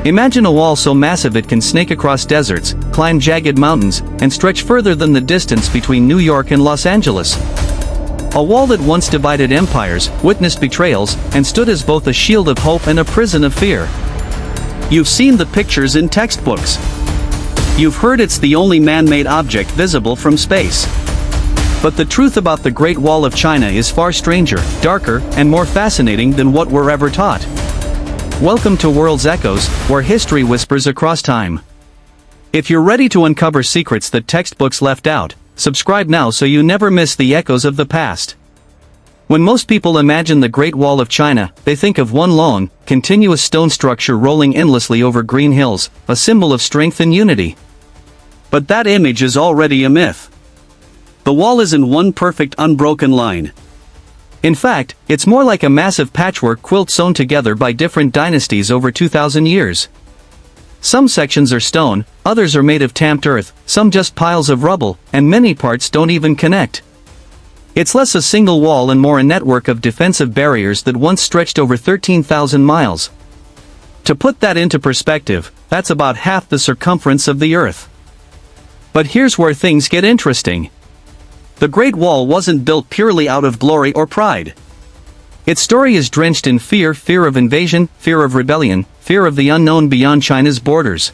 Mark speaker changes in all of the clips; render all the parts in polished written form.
Speaker 1: Imagine a wall so massive it can snake across deserts, climb jagged mountains, and stretch further than the distance between New York and Los Angeles. A wall that once divided empires, witnessed betrayals, and stood as both a shield of hope and a prison of fear. You've seen the pictures in textbooks. You've heard it's the only man-made object visible from space. But the truth about the Great Wall of China is far stranger, darker, and more fascinating than what we're ever taught. Welcome to World's Echoes, where history whispers across time. If you're ready to uncover secrets that textbooks left out, subscribe now so you never miss the echoes of the past. When most people imagine the Great Wall of China, they think of one long, continuous stone structure rolling endlessly over green hills, a symbol of strength and unity. But that image is already a myth. The wall isn't one perfect unbroken line. In fact, it's more like a massive patchwork quilt sewn together by different dynasties over 2,000 years. Some sections are stone, others are made of tamped earth, some just piles of rubble, and many parts don't even connect. It's less a single wall and more a network of defensive barriers that once stretched over 13,000 miles. To put that into perspective, that's about half the circumference of the Earth. But here's where things get interesting. The Great Wall wasn't built purely out of glory or pride. Its story is drenched in fear of invasion, fear of rebellion, fear of the unknown beyond China's borders.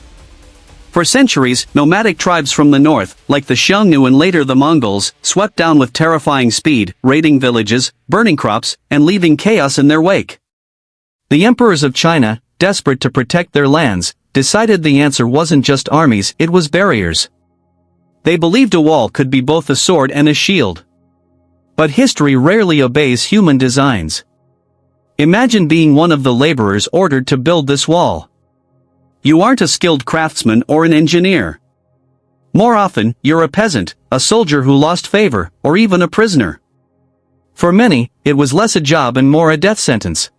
Speaker 1: For centuries, nomadic tribes from the north, like the Xiongnu and later the Mongols, swept down with terrifying speed, raiding villages, burning crops, and leaving chaos in their wake. The emperors of China, desperate to protect their lands, decided the answer wasn't just armies, it was barriers. They believed a wall could be both a sword and a shield. But history rarely obeys human designs. Imagine being one of the laborers ordered to build this wall. You aren't a skilled craftsman or an engineer. More often, you're a peasant, a soldier who lost favor, or even a prisoner. For many, it was less a job and more a death sentence.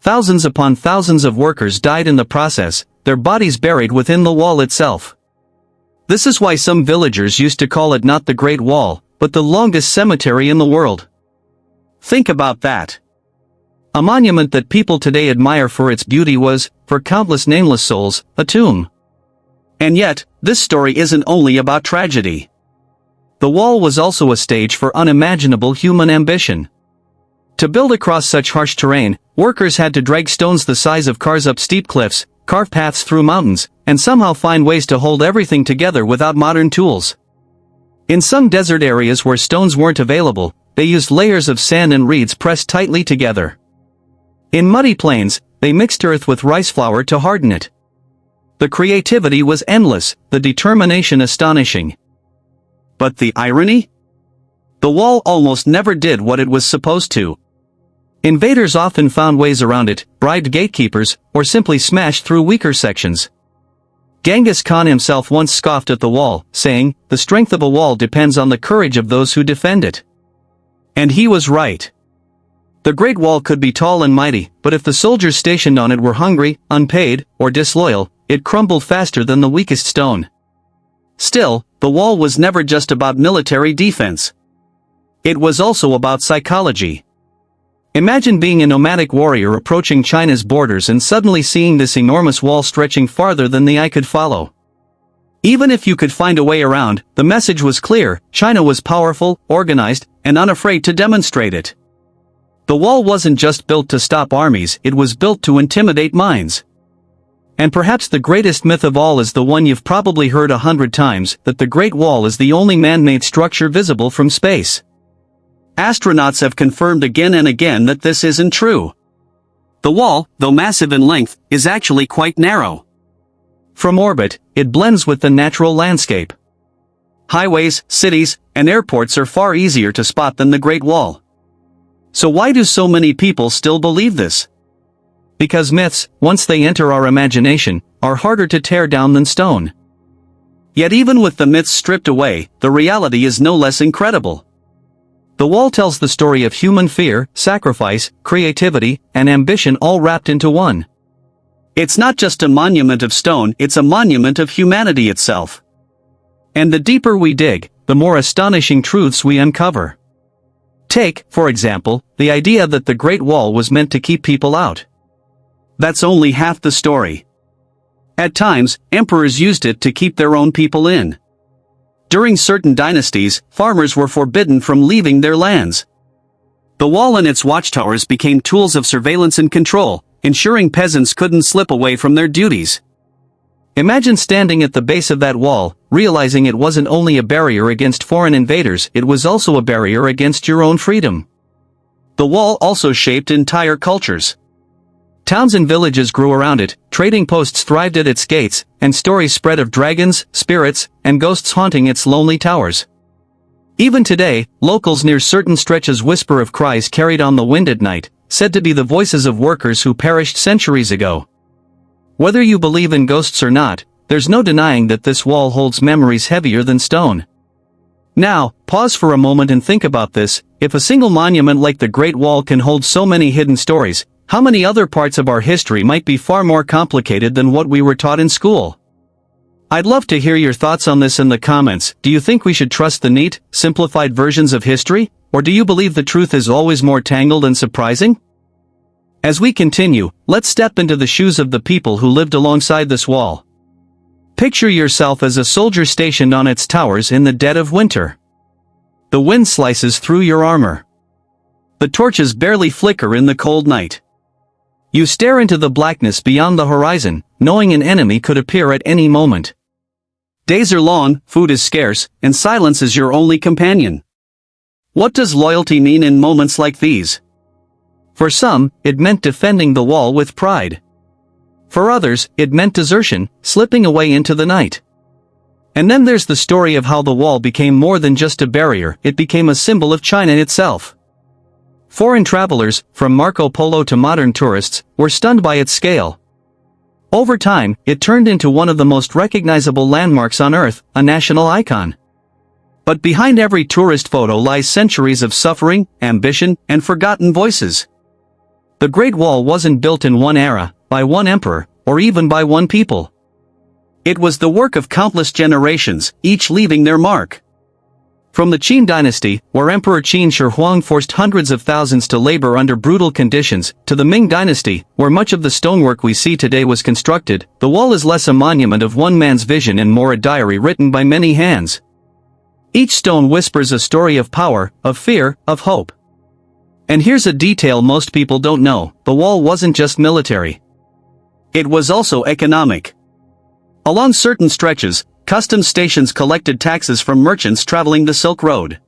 Speaker 1: Thousands upon thousands of workers died in the process, their bodies buried within the wall itself. This is why some villagers used to call it not the Great Wall, but the longest cemetery in the world. Think about that. A monument that people today admire for its beauty was, for countless nameless souls, a tomb. And yet, this story isn't only about tragedy. The wall was also a stage for unimaginable human ambition. To build across such harsh terrain, workers had to drag stones the size of cars up steep cliffs, carve paths through mountains, and somehow find ways to hold everything together without modern tools. In some desert areas where stones weren't available, they used layers of sand and reeds pressed tightly together. In muddy plains, they mixed earth with rice flour to harden it. The creativity was endless, the determination astonishing. But the irony? The wall almost never did what it was supposed to. Invaders often found ways around it, bribed gatekeepers, or simply smashed through weaker sections. Genghis Khan himself once scoffed at the wall, saying, "The strength of a wall depends on the courage of those who defend it." And he was right. The Great Wall could be tall and mighty, but if the soldiers stationed on it were hungry, unpaid, or disloyal, it crumbled faster than the weakest stone. Still, the wall was never just about military defense. It was also about psychology. Imagine being a nomadic warrior approaching China's borders and suddenly seeing this enormous wall stretching farther than the eye could follow. Even if you could find a way around, the message was clear: China was powerful, organized, and unafraid to demonstrate it. The wall wasn't just built to stop armies, it was built to intimidate minds. And perhaps the greatest myth of all is the one you've probably heard 100 times, that the Great Wall is the only man-made structure visible from space. Astronauts have confirmed again and again that this isn't true. The wall, though massive in length, is actually quite narrow. From orbit, it blends with the natural landscape. Highways, cities, and airports are far easier to spot than the Great Wall. So why do so many people still believe this? Because myths, once they enter our imagination, are harder to tear down than stone. Yet even with the myths stripped away, the reality is no less incredible. The wall tells the story of human fear, sacrifice, creativity, and ambition all wrapped into one. It's not just a monument of stone, it's a monument of humanity itself. And the deeper we dig, the more astonishing truths we uncover. Take, for example, the idea that the Great Wall was meant to keep people out. That's only half the story. At times, emperors used it to keep their own people in. During certain dynasties, farmers were forbidden from leaving their lands. The wall and its watchtowers became tools of surveillance and control, ensuring peasants couldn't slip away from their duties. Imagine standing at the base of that wall, realizing it wasn't only a barrier against foreign invaders, it was also a barrier against your own freedom. The wall also shaped entire cultures. Towns and villages grew around it, trading posts thrived at its gates, and stories spread of dragons, spirits, and ghosts haunting its lonely towers. Even today, locals near certain stretches whisper of cries carried on the wind at night, said to be the voices of workers who perished centuries ago. Whether you believe in ghosts or not, there's no denying that this wall holds memories heavier than stone. Now, pause for a moment and think about this. If a single monument like the Great Wall can hold so many hidden stories, how many other parts of our history might be far more complicated than what we were taught in school? I'd love to hear your thoughts on this in the comments. Do you think we should trust the neat, simplified versions of history, or do you believe the truth is always more tangled and surprising? As we continue, let's step into the shoes of the people who lived alongside this wall. Picture yourself as a soldier stationed on its towers in the dead of winter. The wind slices through your armor. The torches barely flicker in the cold night. You stare into the blackness beyond the horizon, knowing an enemy could appear at any moment. Days are long, food is scarce, and silence is your only companion. What does loyalty mean in moments like these? For some, it meant defending the wall with pride. For others, it meant desertion, slipping away into the night. And then there's the story of how the wall became more than just a barrier, it became a symbol of China itself. Foreign travelers, from Marco Polo to modern tourists, were stunned by its scale. Over time, it turned into one of the most recognizable landmarks on Earth, a national icon. But behind every tourist photo lies centuries of suffering, ambition, and forgotten voices. The Great Wall wasn't built in one era, by one emperor, or even by one people. It was the work of countless generations, each leaving their mark. From the Qin dynasty, where Emperor Qin Shi Huang forced hundreds of thousands to labor under brutal conditions, to the Ming dynasty, where much of the stonework we see today was constructed, the wall is less a monument of one man's vision and more a diary written by many hands. Each stone whispers a story of power, of fear, of hope. And here's a detail most people don't know: the wall wasn't just military. It was also economic. Along certain stretches, customs stations collected taxes from merchants traveling the Silk Road.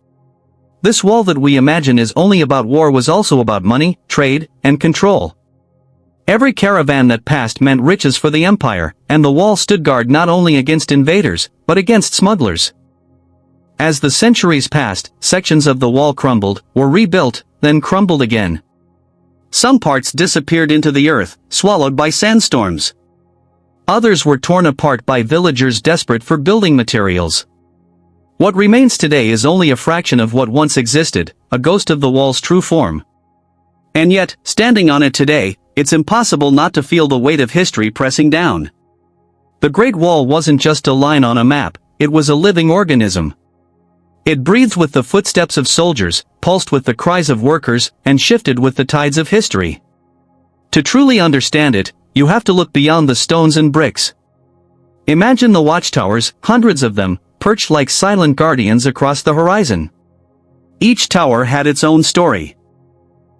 Speaker 1: This wall that we imagine is only about war was also about money, trade, and control. Every caravan that passed meant riches for the empire, and the wall stood guard not only against invaders, but against smugglers. As the centuries passed, sections of the wall crumbled, were rebuilt, then crumbled again. Some parts disappeared into the earth, swallowed by sandstorms. Others were torn apart by villagers desperate for building materials. What remains today is only a fraction of what once existed, a ghost of the wall's true form. And yet, standing on it today, it's impossible not to feel the weight of history pressing down. The Great Wall wasn't just a line on a map, it was a living organism. It breathed with the footsteps of soldiers, pulsed with the cries of workers, and shifted with the tides of history. To truly understand it, you have to look beyond the stones and bricks. Imagine the watchtowers, hundreds of them, perched like silent guardians across the horizon. Each tower had its own story.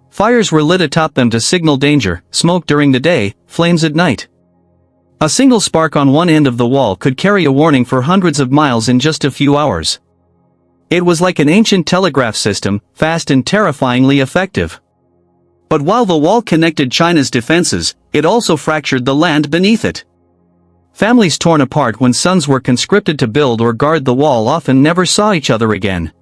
Speaker 1: Fires were lit atop them to signal danger, smoke during the day, flames at night. A single spark on one end of the wall could carry a warning for hundreds of miles in just a few hours. It was like an ancient telegraph system, fast and terrifyingly effective. But while the wall connected China's defenses, it also fractured the land beneath it. Families torn apart when sons were conscripted to build or guard the wall often never saw each other again.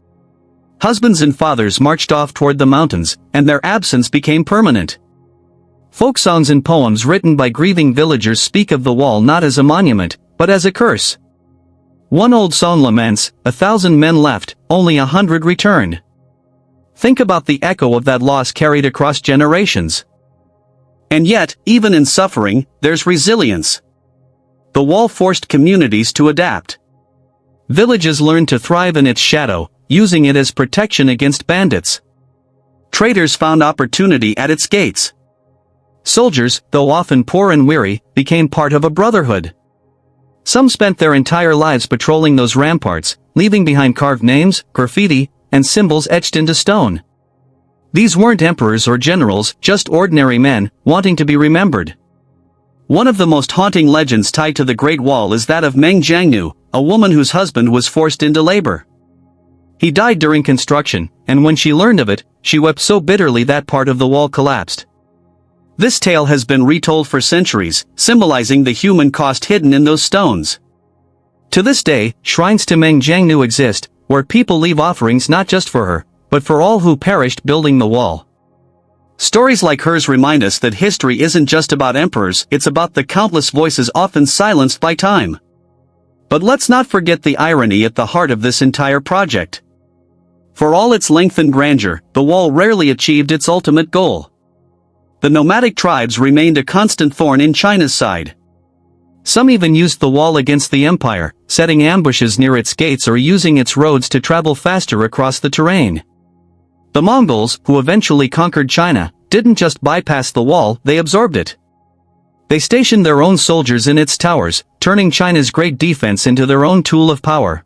Speaker 1: Husbands and fathers marched off toward the mountains, and their absence became permanent. Folk songs and poems written by grieving villagers speak of the wall not as a monument, but as a curse. One old song laments, 1,000 men left, only 100 returned. Think about the echo of that loss carried across generations. And yet, even in suffering, there's resilience. The wall forced communities to adapt. Villages learned to thrive in its shadow, using it as protection against bandits. Traders found opportunity at its gates. Soldiers, though often poor and weary, became part of a brotherhood. Some spent their entire lives patrolling those ramparts, leaving behind carved names, graffiti, and symbols etched into stone. These weren't emperors or generals, just ordinary men, wanting to be remembered. One of the most haunting legends tied to the Great Wall is that of Meng Jiangnu, a woman whose husband was forced into labor. He died during construction, and when she learned of it, she wept so bitterly that part of the wall collapsed. This tale has been retold for centuries, symbolizing the human cost hidden in those stones. To this day, shrines to Meng Jiangnu exist, where people leave offerings not just for her, but for all who perished building the wall. Stories like hers remind us that history isn't just about emperors, it's about the countless voices often silenced by time. But let's not forget the irony at the heart of this entire project. For all its length and grandeur, the wall rarely achieved its ultimate goal. The nomadic tribes remained a constant thorn in China's side. Some even used the wall against the empire, setting ambushes near its gates or using its roads to travel faster across the terrain. The Mongols, who eventually conquered China, didn't just bypass the wall, they absorbed it. They stationed their own soldiers in its towers, turning China's great defense into their own tool of power.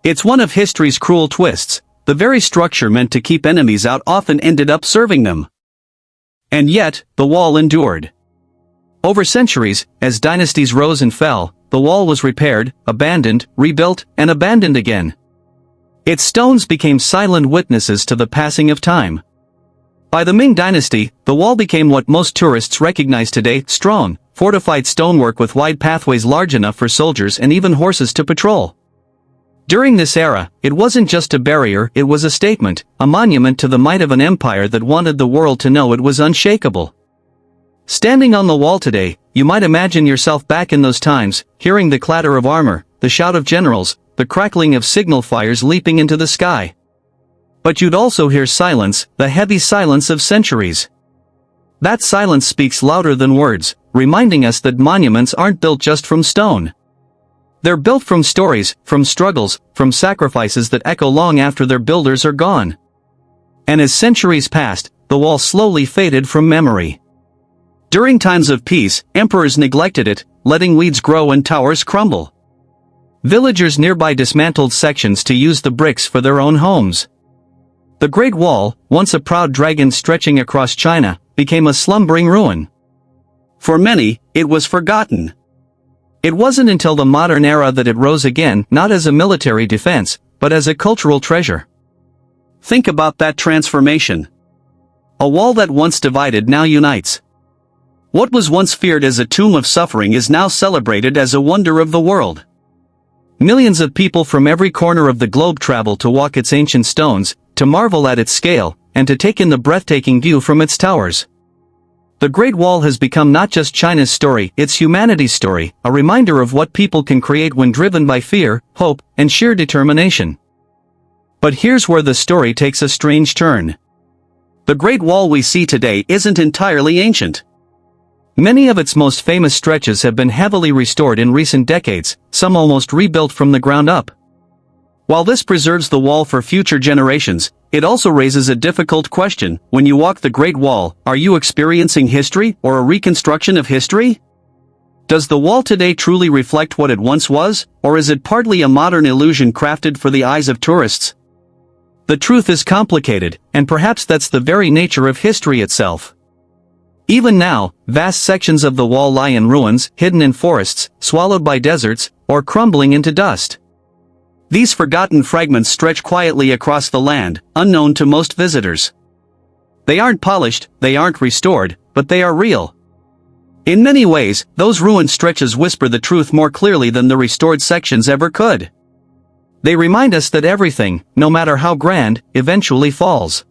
Speaker 1: It's one of history's cruel twists. The very structure meant to keep enemies out often ended up serving them. And yet, the wall endured. Over centuries, as dynasties rose and fell, the wall was repaired, abandoned, rebuilt, and abandoned again. Its stones became silent witnesses to the passing of time. By the Ming Dynasty, the wall became what most tourists recognize today: strong, fortified stonework with wide pathways large enough for soldiers and even horses to patrol. During this era, it wasn't just a barrier, it was a statement, a monument to the might of an empire that wanted the world to know it was unshakable. Standing on the wall today, you might imagine yourself back in those times, hearing the clatter of armor, the shout of generals, the crackling of signal fires leaping into the sky. But you'd also hear silence, the heavy silence of centuries. That silence speaks louder than words, reminding us that monuments aren't built just from stone. They're built from stories, from struggles, from sacrifices that echo long after their builders are gone. And as centuries passed, the wall slowly faded from memory. During times of peace, emperors neglected it, letting weeds grow and towers crumble. Villagers nearby dismantled sections to use the bricks for their own homes. The Great Wall, once a proud dragon stretching across China, became a slumbering ruin. For many, it was forgotten. It wasn't until the modern era that it rose again, not as a military defense, but as a cultural treasure. Think about that transformation. A wall that once divided now unites. What was once feared as a tomb of suffering is now celebrated as a wonder of the world. Millions of people from every corner of the globe travel to walk its ancient stones, to marvel at its scale, and to take in the breathtaking view from its towers. The Great Wall has become not just China's story, it's humanity's story, a reminder of what people can create when driven by fear, hope, and sheer determination. But here's where the story takes a strange turn. The Great Wall we see today isn't entirely ancient. Many of its most famous stretches have been heavily restored in recent decades, some almost rebuilt from the ground up. While this preserves the wall for future generations, it also raises a difficult question. When you walk the Great Wall, are you experiencing history or a reconstruction of history? Does the wall today truly reflect what it once was, or is it partly a modern illusion crafted for the eyes of tourists? The truth is complicated, and perhaps that's the very nature of history itself. Even now, vast sections of the wall lie in ruins, hidden in forests, swallowed by deserts, or crumbling into dust. These forgotten fragments stretch quietly across the land, unknown to most visitors. They aren't polished, they aren't restored, but they are real. In many ways, those ruined stretches whisper the truth more clearly than the restored sections ever could. They remind us that everything, no matter how grand, eventually falls.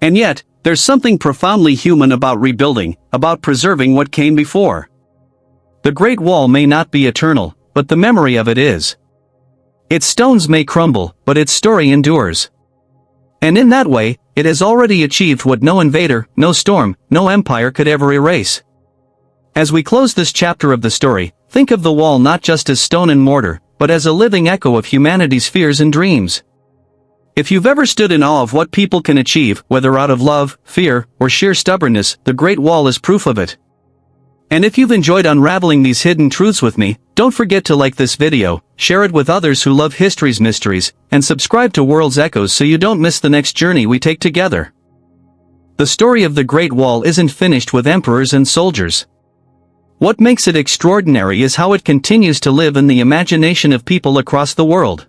Speaker 1: And yet, there's something profoundly human about rebuilding, about preserving what came before. The Great Wall may not be eternal, but the memory of it is. Its stones may crumble, but its story endures. And in that way, it has already achieved what no invader, no storm, no empire could ever erase. As we close this chapter of the story, think of the wall not just as stone and mortar, but as a living echo of humanity's fears and dreams. If you've ever stood in awe of what people can achieve, whether out of love, fear, or sheer stubbornness, the Great Wall is proof of it. And if you've enjoyed unraveling these hidden truths with me, don't forget to like this video, share it with others who love history's mysteries, and subscribe to World's Echoes so you don't miss the next journey we take together. The story of the Great Wall isn't finished with emperors and soldiers. What makes it extraordinary is how it continues to live in the imagination of people across the world.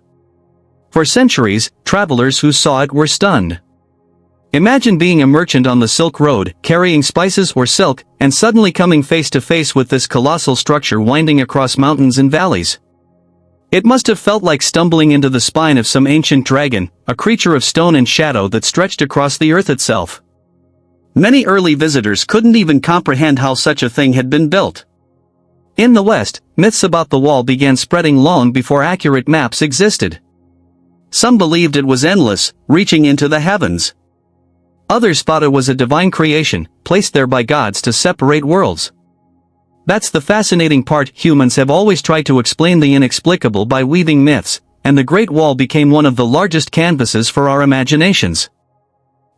Speaker 1: For centuries, travelers who saw it were stunned. Imagine being a merchant on the Silk Road, carrying spices or silk, and suddenly coming face to face with this colossal structure winding across mountains and valleys. It must have felt like stumbling into the spine of some ancient dragon, a creature of stone and shadow that stretched across the earth itself. Many early visitors couldn't even comprehend how such a thing had been built. In the West, myths about the wall began spreading long before accurate maps existed. Some believed it was endless, reaching into the heavens. Others thought it was a divine creation, placed there by gods to separate worlds. That's the fascinating part. Humans have always tried to explain the inexplicable by weaving myths, and the Great Wall became one of the largest canvases for our imaginations.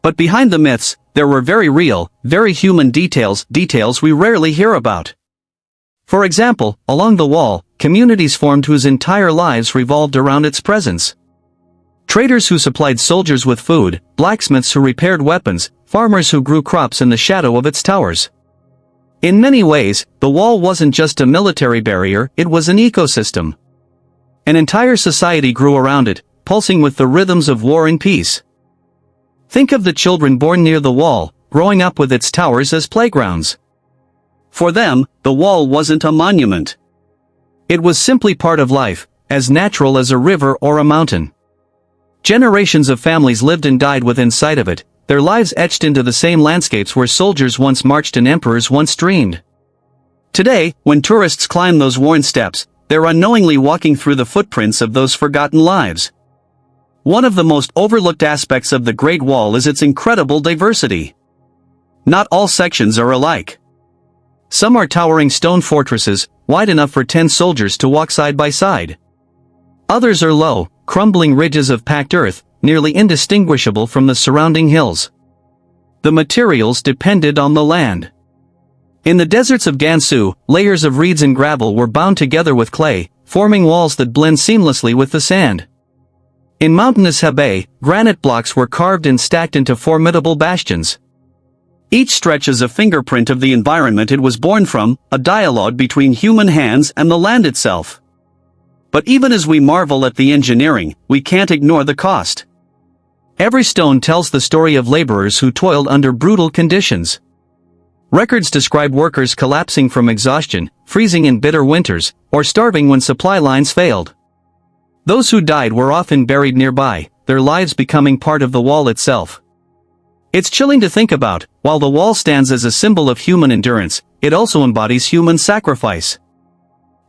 Speaker 1: But behind the myths, there were very real, very human details we rarely hear about. For example, along the wall, communities formed whose entire lives revolved around its presence. Traders who supplied soldiers with food, blacksmiths who repaired weapons, farmers who grew crops in the shadow of its towers. In many ways, the wall wasn't just a military barrier, it was an ecosystem. An entire society grew around it, pulsing with the rhythms of war and peace. Think of the children born near the wall, growing up with its towers as playgrounds. For them, the wall wasn't a monument. It was simply part of life, as natural as a river or a mountain. Generations of families lived and died within sight of it, their lives etched into the same landscapes where soldiers once marched and emperors once dreamed. Today, when tourists climb those worn steps, they're unknowingly walking through the footprints of those forgotten lives. One of the most overlooked aspects of the Great Wall is its incredible diversity. Not all sections are alike. Some are towering stone fortresses, wide enough for 10 soldiers to walk side by side. Others are low, crumbling ridges of packed earth, nearly indistinguishable from the surrounding hills. The materials depended on the land. In the deserts of Gansu, layers of reeds and gravel were bound together with clay, forming walls that blend seamlessly with the sand. In mountainous Hebei, granite blocks were carved and stacked into formidable bastions. Each stretch is a fingerprint of the environment it was born from, a dialogue between human hands and the land itself. But even as we marvel at the engineering, we can't ignore the cost. Every stone tells the story of laborers who toiled under brutal conditions. Records describe workers collapsing from exhaustion, freezing in bitter winters, or starving when supply lines failed. Those who died were often buried nearby, their lives becoming part of the wall itself. It's chilling to think about. While the wall stands as a symbol of human endurance, it also embodies human sacrifice.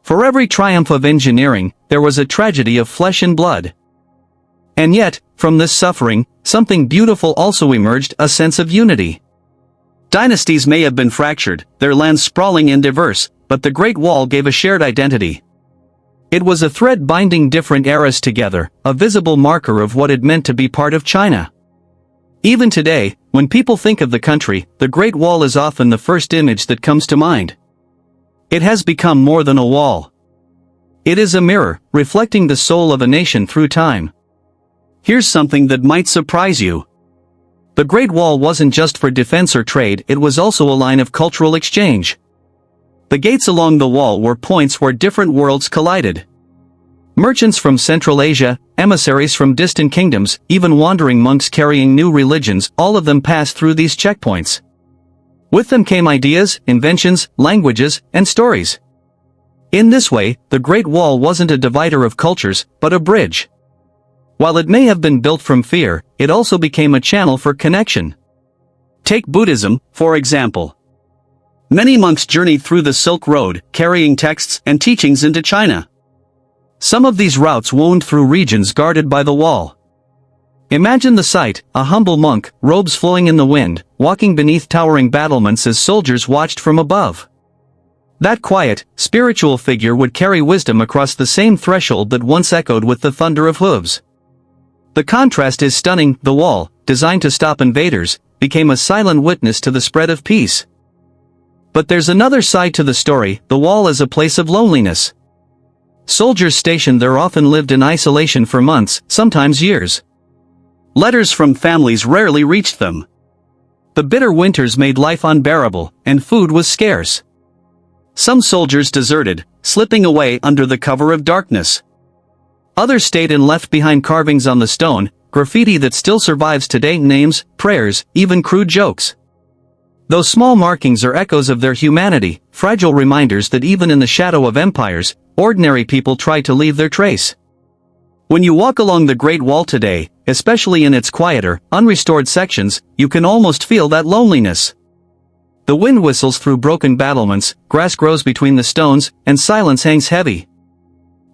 Speaker 1: For every triumph of engineering, there was a tragedy of flesh and blood. And yet, from this suffering, something beautiful also emerged, a sense of unity. Dynasties may have been fractured, their lands sprawling and diverse, but the Great Wall gave a shared identity. It was a thread binding different eras together, a visible marker of what it meant to be part of China. Even today, when people think of the country, the Great Wall is often the first image that comes to mind. It has become more than a wall. It is a mirror, reflecting the soul of a nation through time. Here's something that might surprise you. The Great Wall wasn't just for defense or trade, it was also a line of cultural exchange. The gates along the wall were points where different worlds collided. Merchants from Central Asia, emissaries from distant kingdoms, even wandering monks carrying new religions, all of them passed through these checkpoints. With them came ideas, inventions, languages, and stories. In this way, the Great Wall wasn't a divider of cultures, but a bridge. While it may have been built from fear, it also became a channel for connection. Take Buddhism, for example. Many monks journeyed through the Silk Road, carrying texts and teachings into China. Some of these routes wound through regions guarded by the wall. Imagine the sight, a humble monk, robes flowing in the wind, walking beneath towering battlements as soldiers watched from above. That quiet, spiritual figure would carry wisdom across the same threshold that once echoed with the thunder of hooves. The contrast is stunning. The wall, designed to stop invaders, became a silent witness to the spread of peace. But there's another side to the story. The wall is a place of loneliness. Soldiers stationed there often lived in isolation for months, sometimes years. Letters from families rarely reached them. The bitter winters made life unbearable, and food was scarce. Some soldiers deserted, slipping away under the cover of darkness. Others stayed and left behind carvings on the stone, graffiti that still survives today, names, prayers, even crude jokes. Those small markings are echoes of their humanity, fragile reminders that even in the shadow of empires, ordinary people try to leave their trace. When you walk along the Great Wall today, especially in its quieter, unrestored sections, you can almost feel that loneliness. The wind whistles through broken battlements, grass grows between the stones, and silence hangs heavy.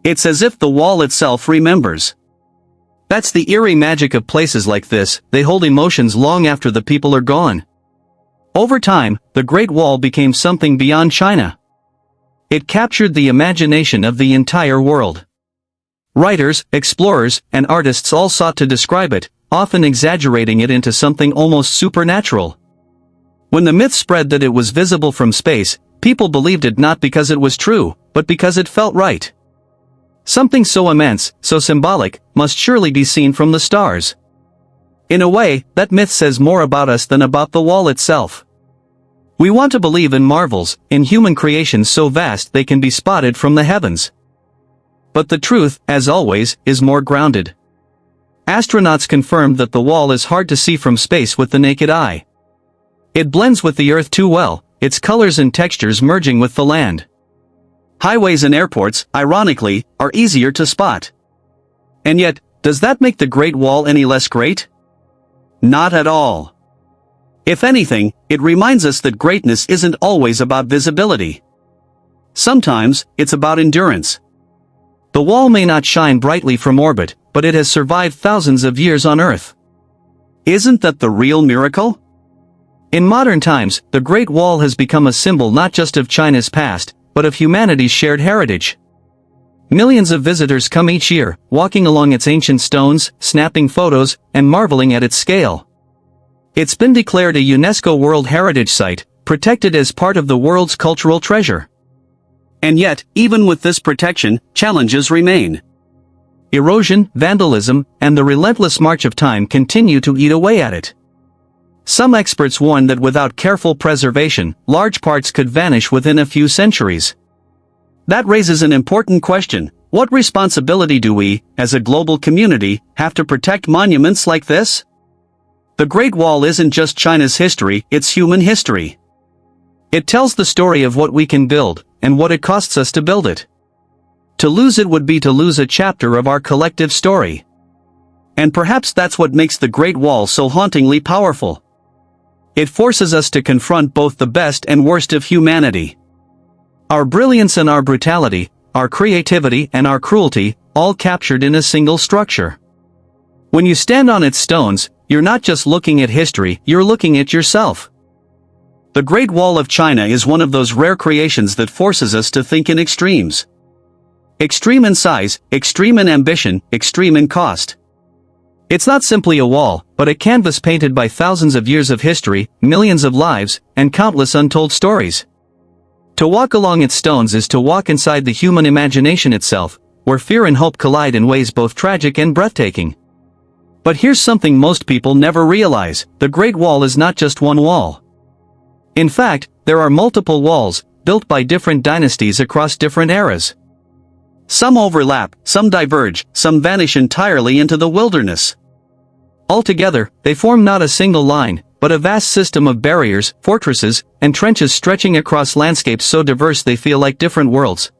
Speaker 1: It's as if the wall itself remembers. That's the eerie magic of places like this. They hold emotions long after the people are gone. Over time, the Great Wall became something beyond China. It captured the imagination of the entire world. Writers, explorers, and artists all sought to describe it, often exaggerating it into something almost supernatural. When the myth spread that it was visible from space, people believed it not because it was true, but because it felt right. Something so immense, so symbolic, must surely be seen from the stars. In a way, that myth says more about us than about the wall itself. We want to believe in marvels, in human creations so vast they can be spotted from the heavens. But the truth, as always, is more grounded. Astronauts confirmed that the wall is hard to see from space with the naked eye. It blends with the Earth too well, its colors and textures merging with the land. Highways and airports, ironically, are easier to spot. And yet, does that make the Great Wall any less great? Not at all. If anything, it reminds us that greatness isn't always about visibility. Sometimes, it's about endurance. The wall may not shine brightly from orbit, but it has survived thousands of years on Earth. Isn't that the real miracle? In modern times, the Great Wall has become a symbol not just of China's past, but of humanity's shared heritage. Millions of visitors come each year, walking along its ancient stones, snapping photos, and marveling at its scale. It's been declared a UNESCO World Heritage Site, protected as part of the world's cultural treasure. And yet, even with this protection, challenges remain. Erosion, vandalism, and the relentless march of time continue to eat away at it. Some experts warn that without careful preservation, large parts could vanish within a few centuries. That raises an important question: what responsibility do we, as a global community, have to protect monuments like this? The Great Wall isn't just China's history, it's human history. It tells the story of what we can build, and what it costs us to build it. To lose it would be to lose a chapter of our collective story. And perhaps that's what makes the Great Wall so hauntingly powerful. It forces us to confront both the best and worst of humanity. Our brilliance and our brutality, our creativity and our cruelty, all captured in a single structure. When you stand on its stones, you're not just looking at history, you're looking at yourself. The Great Wall of China is one of those rare creations that forces us to think in extremes. Extreme in size, extreme in ambition, extreme in cost. It's not simply a wall, but a canvas painted by thousands of years of history, millions of lives, and countless untold stories. To walk along its stones is to walk inside the human imagination itself, where fear and hope collide in ways both tragic and breathtaking. But here's something most people never realize: the Great Wall is not just one wall. In fact, there are multiple walls, built by different dynasties across different eras. Some overlap, some diverge, some vanish entirely into the wilderness. Altogether, they form not a single line, but a vast system of barriers, fortresses, and trenches stretching across landscapes so diverse they feel like different worlds.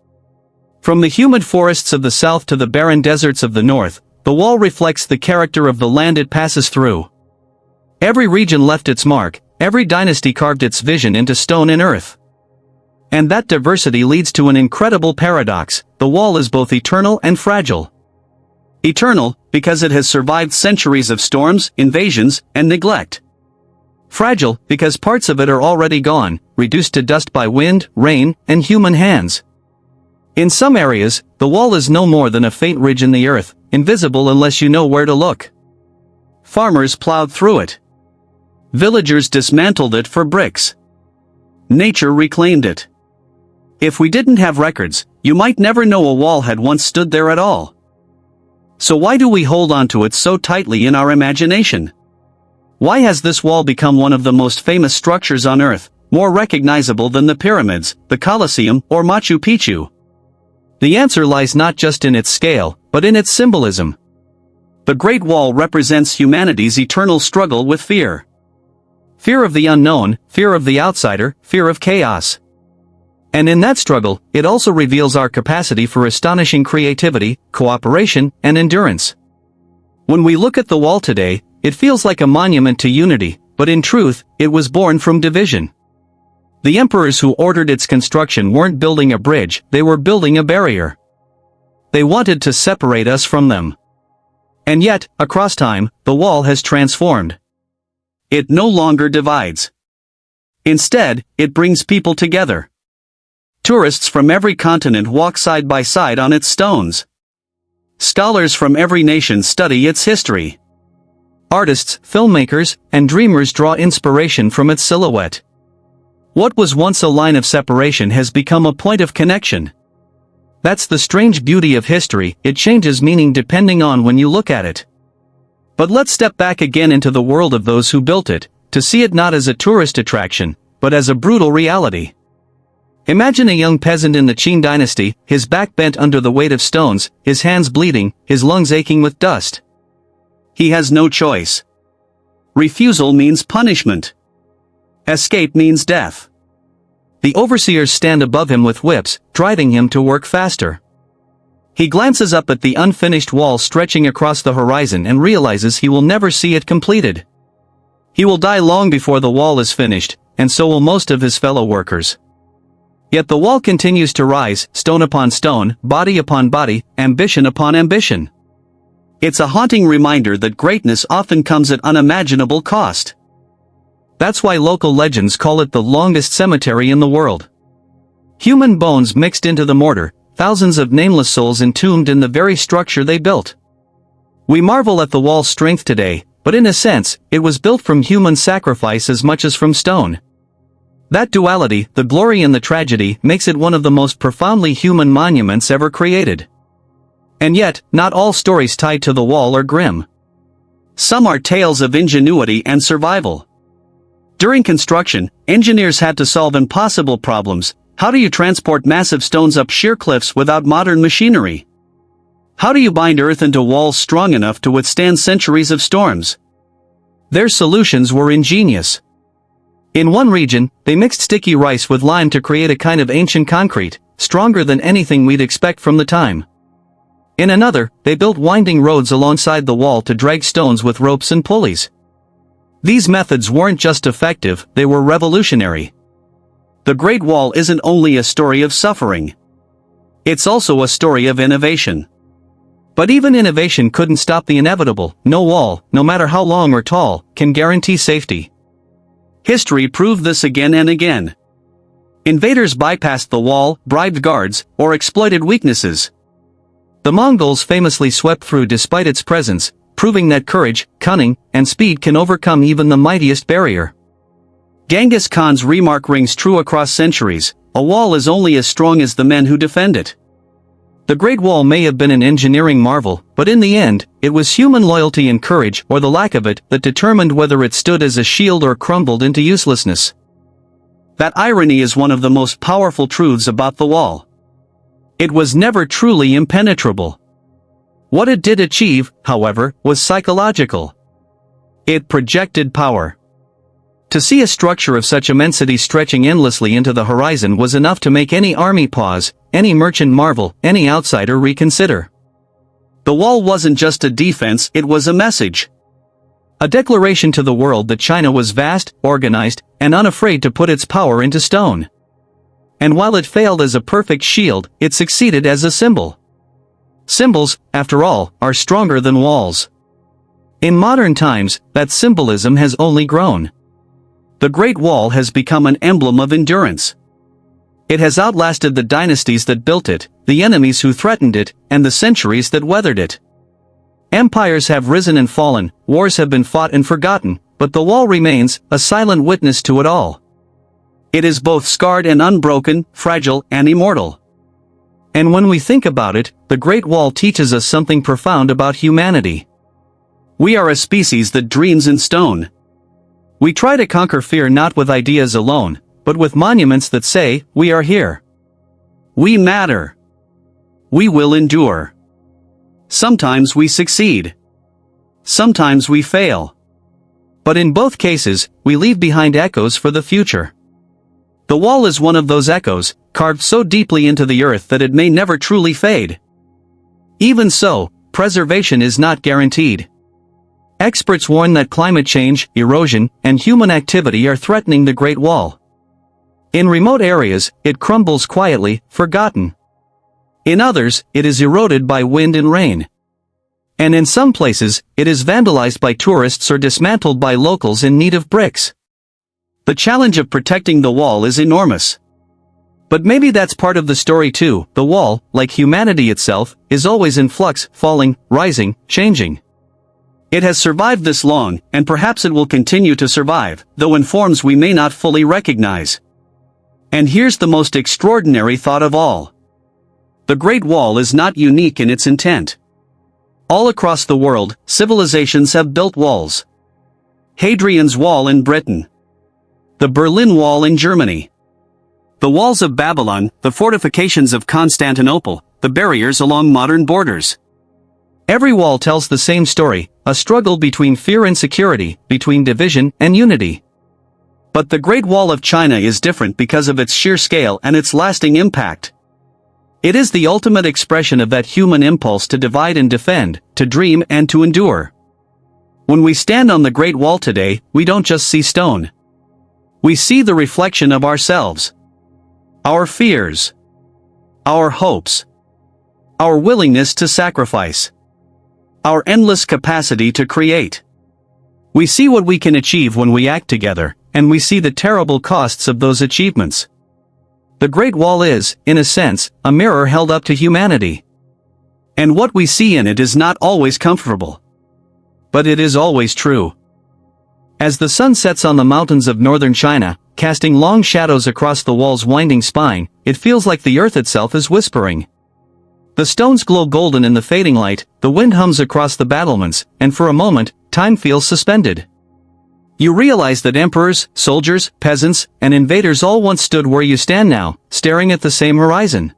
Speaker 1: From the humid forests of the south to the barren deserts of the north, the wall reflects the character of the land it passes through. Every region left its mark, every dynasty carved its vision into stone and earth. And that diversity leads to an incredible paradox: the wall is both eternal and fragile. Eternal, because it has survived centuries of storms, invasions, and neglect. Fragile, because parts of it are already gone, reduced to dust by wind, rain, and human hands. In some areas, the wall is no more than a faint ridge in the earth, invisible unless you know where to look. Farmers plowed through it. Villagers dismantled it for bricks. Nature reclaimed it. If we didn't have records, you might never know a wall had once stood there at all. So why do we hold on to it so tightly in our imagination? Why has this wall become one of the most famous structures on Earth, more recognizable than the pyramids, the Colosseum, or Machu Picchu? The answer lies not just in its scale, but in its symbolism. The Great Wall represents humanity's eternal struggle with fear. Fear of the unknown, fear of the outsider, fear of chaos. And in that struggle, it also reveals our capacity for astonishing creativity, cooperation, and endurance. When we look at the wall today, it feels like a monument to unity, but in truth, it was born from division. The emperors who ordered its construction weren't building a bridge, they were building a barrier. They wanted to separate us from them. And yet, across time, the wall has transformed. It no longer divides. Instead, it brings people together. Tourists from every continent walk side by side on its stones. Scholars from every nation study its history. Artists, filmmakers, and dreamers draw inspiration from its silhouette. What was once a line of separation has become a point of connection. That's the strange beauty of history, it changes meaning depending on when you look at it. But let's step back again into the world of those who built it, to see it not as a tourist attraction, but as a brutal reality. Imagine a young peasant in the Qin dynasty, his back bent under the weight of stones, his hands bleeding, his lungs aching with dust. He has no choice. Refusal means punishment. Escape means death. The overseers stand above him with whips, driving him to work faster. He glances up at the unfinished wall stretching across the horizon and realizes he will never see it completed. He will die long before the wall is finished, and so will most of his fellow workers. Yet the wall continues to rise, stone upon stone, body upon body, ambition upon ambition. It's a haunting reminder that greatness often comes at unimaginable cost. That's why local legends call it the longest cemetery in the world. Human bones mixed into the mortar, thousands of nameless souls entombed in the very structure they built. We marvel at the wall's strength today, but in a sense, it was built from human sacrifice as much as from stone. That duality, the glory and the tragedy, makes it one of the most profoundly human monuments ever created. And yet, not all stories tied to the wall are grim. Some are tales of ingenuity and survival. During construction, engineers had to solve impossible problems. How do you transport massive stones up sheer cliffs without modern machinery? How do you bind earth into walls strong enough to withstand centuries of storms? Their solutions were ingenious. In one region, they mixed sticky rice with lime to create a kind of ancient concrete, stronger than anything we'd expect from the time. In another, they built winding roads alongside the wall to drag stones with ropes and pulleys. These methods weren't just effective, they were revolutionary. The Great Wall isn't only a story of suffering. It's also a story of innovation. But even innovation couldn't stop the inevitable. No wall, no matter how long or tall, can guarantee safety. History proved this again and again. Invaders bypassed the wall, bribed guards, or exploited weaknesses. The Mongols famously swept through despite its presence, proving that courage, cunning, and speed can overcome even the mightiest barrier. Genghis Khan's remark rings true across centuries: a wall is only as strong as the men who defend it. The Great Wall may have been an engineering marvel, but in the end, it was human loyalty and courage, or the lack of it, that determined whether it stood as a shield or crumbled into uselessness. That irony is one of the most powerful truths about the wall. It was never truly impenetrable. What it did achieve, however, was psychological. It projected power. To see a structure of such immensity stretching endlessly into the horizon was enough to make any army pause, any merchant marvel, any outsider reconsider. The wall wasn't just a defense, it was a message. A declaration to the world that China was vast, organized, and unafraid to put its power into stone. And while it failed as a perfect shield, it succeeded as a symbol. Symbols, after all, are stronger than walls. In modern times, that symbolism has only grown. The Great Wall has become an emblem of endurance. It has outlasted the dynasties that built it, the enemies who threatened it, and the centuries that weathered it. Empires have risen and fallen, wars have been fought and forgotten, but the wall remains, a silent witness to it all. It is both scarred and unbroken, fragile and immortal. And when we think about it, the Great Wall teaches us something profound about humanity. We are a species that dreams in stone. We try to conquer fear not with ideas alone, but with monuments that say, we are here. We matter. We will endure. Sometimes we succeed. Sometimes we fail. But in both cases, we leave behind echoes for the future. The wall is one of those echoes, carved so deeply into the earth that it may never truly fade. Even so, preservation is not guaranteed. Experts warn that climate change, erosion, and human activity are threatening the Great Wall. In remote areas, it crumbles quietly, forgotten. In others, it is eroded by wind and rain. And in some places, it is vandalized by tourists or dismantled by locals in need of bricks. The challenge of protecting the wall is enormous. But maybe that's part of the story too. The wall, like humanity itself, is always in flux, falling, rising, changing. It has survived this long, and perhaps it will continue to survive, though in forms we may not fully recognize. And here's the most extraordinary thought of all. The Great Wall is not unique in its intent. All across the world, civilizations have built walls. Hadrian's Wall in Britain. The Berlin Wall in Germany. The walls of Babylon, the fortifications of Constantinople, the barriers along modern borders. Every wall tells the same story, a struggle between fear and security, between division and unity. But the Great Wall of China is different because of its sheer scale and its lasting impact. It is the ultimate expression of that human impulse to divide and defend, to dream and to endure. When we stand on the Great Wall today, we don't just see stone. We see the reflection of ourselves. Our fears. Our hopes. Our willingness to sacrifice. Our endless capacity to create. We see what we can achieve when we act together, and we see the terrible costs of those achievements. The Great Wall is, in a sense, a mirror held up to humanity. And what we see in it is not always comfortable. But it is always true. As the sun sets on the mountains of northern China, casting long shadows across the wall's winding spine, it feels like the earth itself is whispering. The stones glow golden in the fading light, the wind hums across the battlements, and for a moment, time feels suspended. You realize that emperors, soldiers, peasants, and invaders all once stood where you stand now, staring at the same horizon.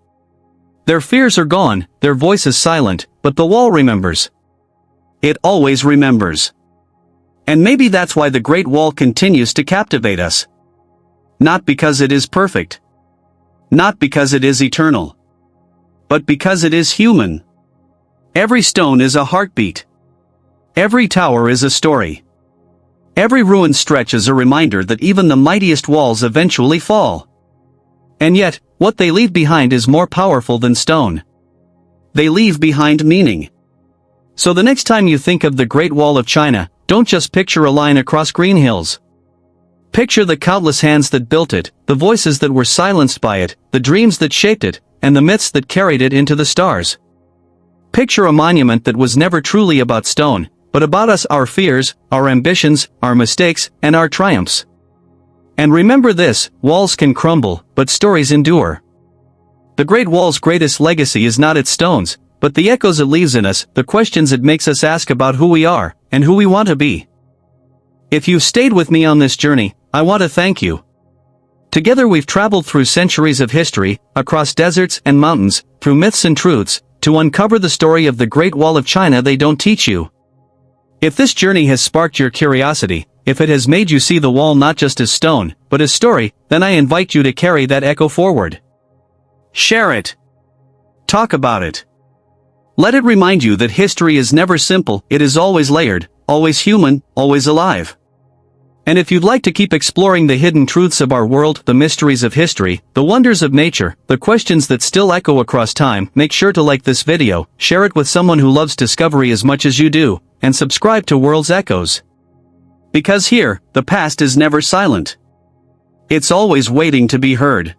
Speaker 1: Their fears are gone, their voices silent, but the wall remembers. It always remembers. And maybe that's why the Great Wall continues to captivate us. Not because it is perfect. Not because it is eternal. But because it is human. Every stone is a heartbeat. Every tower is a story. Every ruined stretch is a reminder that even the mightiest walls eventually fall. And yet, what they leave behind is more powerful than stone. They leave behind meaning. So the next time you think of the Great Wall of China, don't just picture a line across green hills. Picture the countless hands that built it, the voices that were silenced by it, the dreams that shaped it, and the myths that carried it into the stars. Picture a monument that was never truly about stone, but about us, our fears, our ambitions, our mistakes, and our triumphs. And remember this, walls can crumble, but stories endure. The Great Wall's greatest legacy is not its stones, but the echoes it leaves in us, the questions it makes us ask about who we are, and who we want to be. If you've stayed with me on this journey, I want to thank you. Together we've traveled through centuries of history, across deserts and mountains, through myths and truths, to uncover the story of the Great Wall of China they don't teach you. If this journey has sparked your curiosity, if it has made you see the wall not just as stone, but as story, then I invite you to carry that echo forward. Share it. Talk about it. Let it remind you that history is never simple, it is always layered, always human, always alive. And if you'd like to keep exploring the hidden truths of our world, the mysteries of history, the wonders of nature, the questions that still echo across time, make sure to like this video, share it with someone who loves discovery as much as you do, and subscribe to World's Echoes. Because here, the past is never silent. It's always waiting to be heard.